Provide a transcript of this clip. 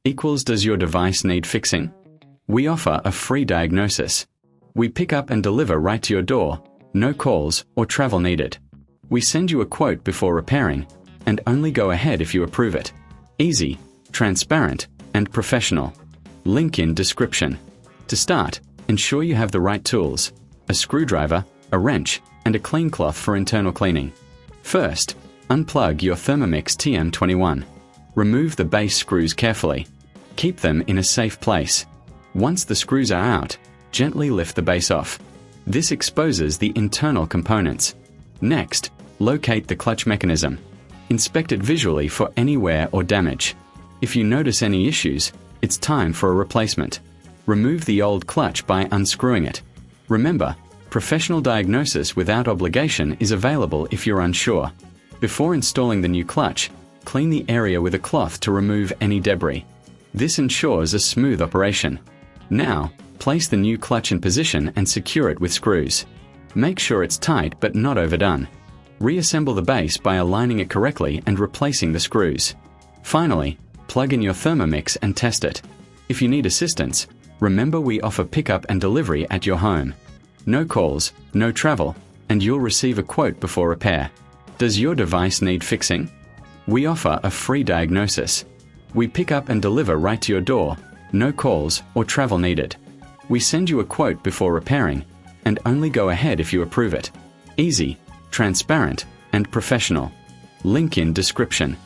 equals does your device need fixing? We offer a free diagnosis. We pick up and deliver right to your door, no calls or travel needed. We send you a quote before repairing, and only go ahead if you approve it. Easy, transparent, and professional. Link in description. To start, ensure you have the right tools, a screwdriver, a wrench, and a clean cloth for internal cleaning. First, unplug your Thermomix TM21. Remove the base screws carefully. Keep them in a safe place. Once the screws are out, gently lift the base off. This exposes the internal components. Next, locate the clutch mechanism. Inspect it visually for any wear or damage. If you notice any issues, it's time for a replacement. Remove the old clutch by unscrewing it. Remember, professional diagnosis without obligation is available if you're unsure. Before installing the new clutch, clean the area with a cloth to remove any debris. This ensures a smooth operation. Now, place the new clutch in position and secure it with screws. Make sure it's tight but not overdone. Reassemble the base by aligning it correctly and replacing the screws. Finally, plug in your Thermomix and test it. If you need assistance, remember we offer pickup and delivery at your home. No calls, no travel, and you'll receive a quote before repair. Does your device need fixing? We offer a free diagnosis. We pick up and deliver right to your door, no calls or travel needed. We send you a quote before repairing, and only go ahead if you approve it. Easy, transparent, and professional. Link in description.